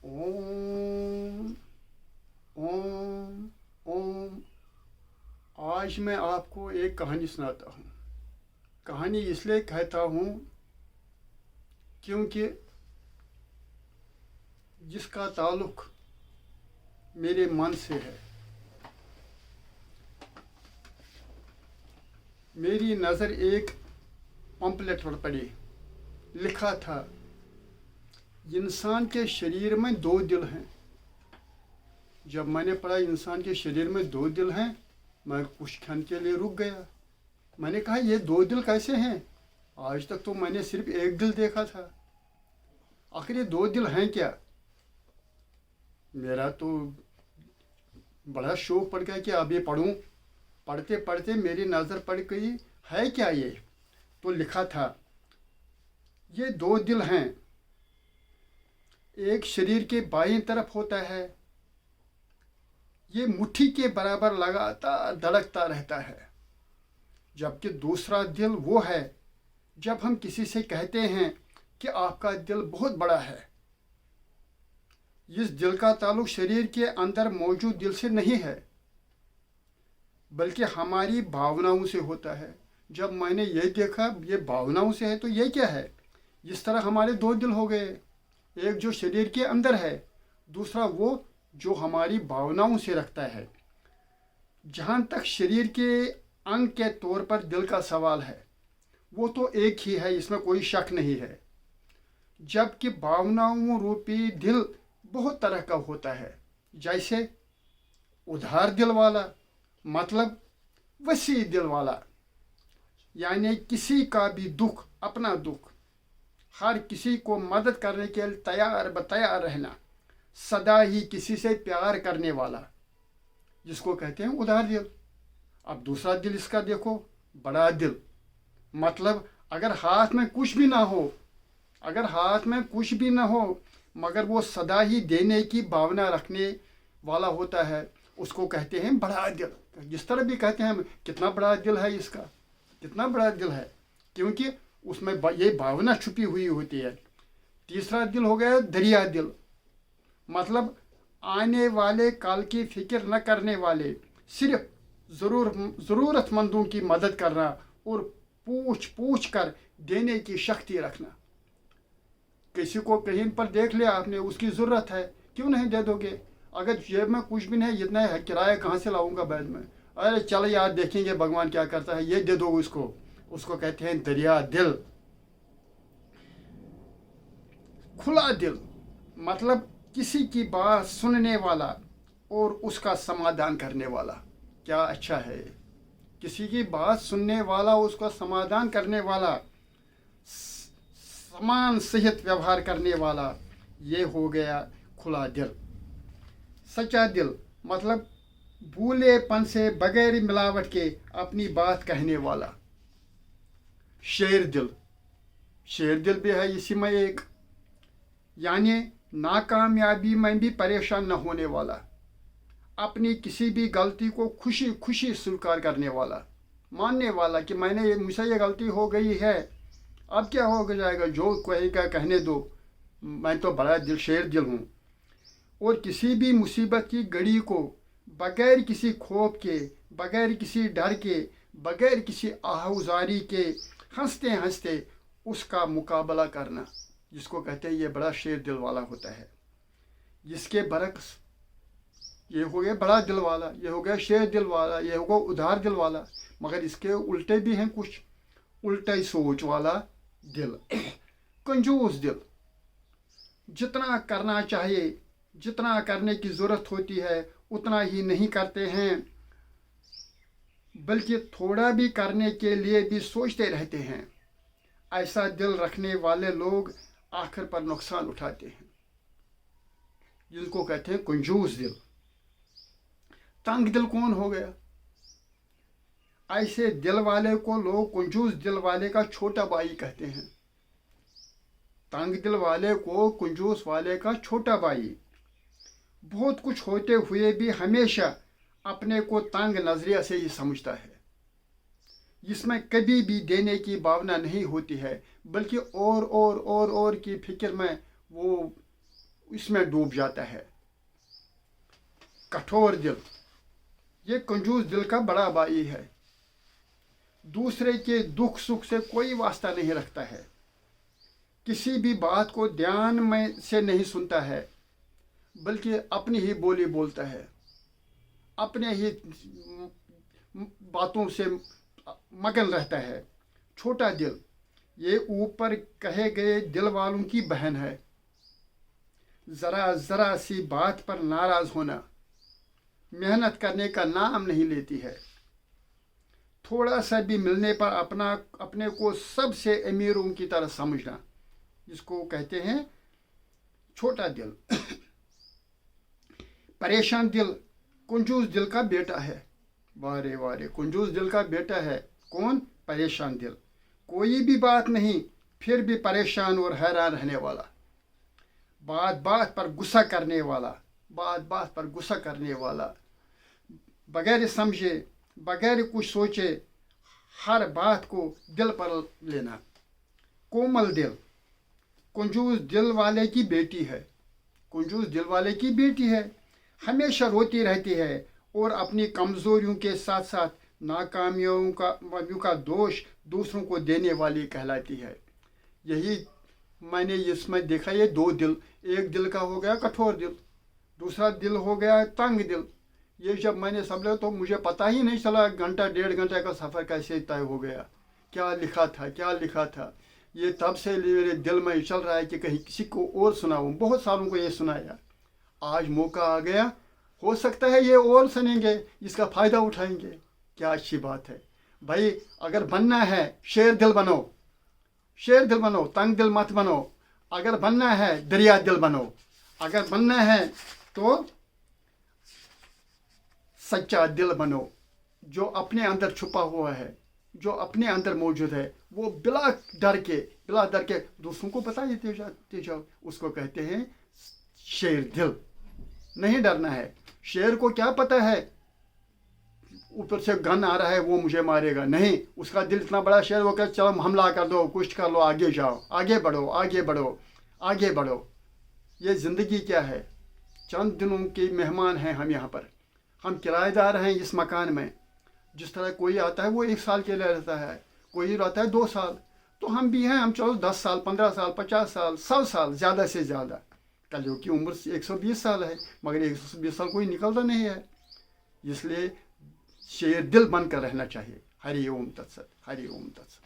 ओम ओम ओम। आज मैं आपको एक कहानी सुनाता हूँ। कहानी इसलिए कहता हूँ क्योंकि जिसका ताल्लुक़ मेरे मन से है। मेरी नज़र एक पम्पलेट पर पड़ी। लिखा था, इंसान के शरीर में 2 दिल हैं। जब मैंने पढ़ा इंसान के शरीर में 2 दिल हैं, मैं कुछ क्षण के लिए रुक गया। मैंने कहा, ये 2 दिल कैसे हैं? आज तक तो मैंने सिर्फ एक दिल देखा था। आखिर ये 2 दिल हैं क्या? मेरा तो बड़ा शौक पड़ गया कि अब ये पढ़ूं। पढ़ते पढ़ते मेरी नज़र पड़ गई, है क्या ये? तो लिखा था, ये 2 दिल हैं। एक शरीर के बाईं तरफ होता है। ये मुट्ठी के बराबर लगातार धड़कता रहता है। जबकि दूसरा दिल वो है जब हम किसी से कहते हैं कि आपका दिल बहुत बड़ा है। इस दिल का ताल्लुक शरीर के अंदर मौजूद दिल से नहीं है, बल्कि हमारी भावनाओं से होता है। जब मैंने ये देखा ये भावनाओं से है, तो ये क्या है? इस तरह हमारे 2 दिल हो गए। एक जो शरीर के अंदर है, दूसरा वो जो हमारी भावनाओं से रखता है। जहाँ तक शरीर के अंग के तौर पर दिल का सवाल है, वो तो एक ही है, इसमें कोई शक नहीं है। जबकि भावनाओं रूपी दिल बहुत तरह का होता है। जैसे उदार दिल वाला, मतलब वसी दिल वाला, यानी किसी का भी दुख अपना दुख, हर किसी को मदद करने के लिए तैयार रहना, सदा ही किसी से प्यार करने वाला, जिसको कहते हैं उदार दिल। अब दूसरा दिल इसका देखो, बड़ा दिल, मतलब अगर हाथ में कुछ भी ना हो, मगर वो सदा ही देने की भावना रखने वाला होता है, उसको कहते हैं बड़ा दिल। जिस तरह भी कहते हैं, कितना बड़ा दिल है इसका, कितना बड़ा दिल है, क्योंकि उसमें ये भावना छुपी हुई होती है। तीसरा दिल हो गया दरिया दिल, मतलब आने वाले काल की फिक्र न करने वाले, सिर्फ ज़रूरतमंदों की मदद करना और पूछ कर देने की शक्ति रखना। किसी को कहीं पर देख लिया आपने, उसकी ज़रूरत है, क्यों नहीं दे दोगे? अगर जेब में कुछ भी नहीं, इतना है, किराया कहाँ से लाऊंगा बाद में? अरे चल यार, देखेंगे भगवान क्या करता है, ये दे दो उसको कहते हैं दरिया दिल। खुला दिल, मतलब किसी की बात सुनने वाला और उसका समाधान करने वाला। क्या अच्छा है, किसी की बात सुनने वाला, उसका समाधान करने वाला, समान सहित व्यवहार करने वाला, ये हो गया खुला दिल। सच्चा दिल, मतलब भूलेपन से बगैर मिलावट के अपनी बात कहने वाला। शेर दिल भी है इसी में एक, यानी नाकामयाबी में भी परेशान न होने वाला, अपनी किसी भी गलती को खुशी खुशी स्वीकार करने वाला, मानने वाला कि मुझसे ये गलती हो गई है, अब क्या हो जाएगा, जो कहेगा कहने दो, मैं तो बड़ा दिल शेर दिल हूँ। और किसी भी मुसीबत की घड़ी को बगैर किसी खौफ के, बगैर किसी डर के, बगैर किसी आहुजारी के हंसते हंसते उसका मुकाबला करना, जिसको कहते हैं ये बड़ा शेर दिल वाला होता है। जिसके बरक्स ये हो गया बड़ा दिल वाला, ये हो गया शेर दिल वाला, ये हो गया उदार दिल वाला। मगर इसके उल्टे भी हैं कुछ, उल्टा सोच वाला दिल, कंजूस दिल, जितना करना चाहिए, जितना करने की ज़रूरत होती है उतना ही नहीं करते हैं, बल्कि थोड़ा भी करने के लिए भी सोचते रहते हैं। ऐसा दिल रखने वाले लोग आखिर पर नुकसान उठाते हैं, जिनको कहते हैं कंजूस दिल। तंग दिल कौन हो गया? ऐसे दिल वाले को लोग कंजूस दिल वाले का छोटा भाई कहते हैं। तंग दिल वाले को कंजूस वाले का छोटा भाई। बहुत कुछ होते हुए भी हमेशा अपने को तंग नजरिया से ही समझता है। इसमें कभी भी देने की भावना नहीं होती है, बल्कि और की फिक्र में वो इसमें डूब जाता है। कठोर दिल, ये कंजूस दिल का बड़ा भाई है। दूसरे के दुख सुख से कोई वास्ता नहीं रखता है, किसी भी बात को ध्यान में से नहीं सुनता है, बल्कि अपनी ही बोली बोलता है, अपने ही बातों से मगन रहता है। छोटा दिल, ये ऊपर कहे गए दिल वालों की बहन है। ज़रा ज़रा सी बात पर नाराज़ होना, मेहनत करने का नाम नहीं लेती है। थोड़ा सा भी मिलने पर अपने को सबसे अमीरों की तरह समझना, जिसको कहते हैं छोटा दिल। परेशान दिल कंजूस दिल का बेटा है। वारे वारे, कंजूस दिल का बेटा है कौन? परेशान दिल। कोई भी बात नहीं, फिर भी परेशान और हैरान रहने वाला, बात बात पर गुस्सा करने वाला, बात बात पर गुस्सा करने वाला, बगैर समझे बगैर कुछ सोचे हर बात को दिल पर लेना। कोमल दिल कंजूस दिल वाले की बेटी है। कंजूस दिल वाले की बेटी है, हमेशा रोती रहती है और अपनी कमज़ोरियों के साथ साथ नाकामियों का दोष दूसरों को देने वाली कहलाती है। यही मैंने इसमें देखा, ये दो दिल, एक दिल का हो गया कठोर दिल, दूसरा दिल हो गया तंग दिल। ये जब मैंने समझा तो मुझे पता ही नहीं चला घंटा डेढ़ घंटे का सफ़र कैसे तय हो गया, क्या लिखा था क्या लिखा था। ये तब से मेरे दिल में चल रहा है कि कहीं किसी को और सुनाऊँ। बहुत सालों को ये सुनाया, आज मौका आ गया, हो सकता है ये और सुनेंगे, इसका फ़ायदा उठाएंगे। क्या अच्छी बात है भाई। अगर बनना है शेर दिल बनो, शेर दिल बनो, तंग दिल मत बनो। अगर बनना है दरिया दिल बनो। अगर बनना है तो सच्चा दिल बनो, जो अपने अंदर छुपा हुआ है, जो अपने अंदर मौजूद है, वो बिला डर के दूसरों को बता देते जाओ। उसको कहते हैं शेर दिल। नहीं डरना है। शेर को क्या पता है ऊपर से गन आ रहा है वो मुझे मारेगा, नहीं। उसका दिल इतना बड़ा शेर हो कर चलो हमला कर दो, कुछ कर लो, आगे जाओ, आगे बढ़ो, आगे बढ़ो, आगे बढ़ो। ये ज़िंदगी क्या है, चंद दिनों के मेहमान हैं हम यहाँ पर। हम किराएदार हैं इस मकान में। जिस तरह कोई आता है वो 1 साल के लिए रहता है, कोई रहता है 2 साल, तो हम भी हैं। हम चलो 10 साल 15 साल 50 साल 100 साल ज़्यादा से ज़्यादा। कलियों की उम्र 120 साल है, मगर 120 साल कोई निकलता नहीं है। इसलिए शेर दिल बनकर रहना चाहिए। हरि ओम तत्सत, हरि ओम तत्सत।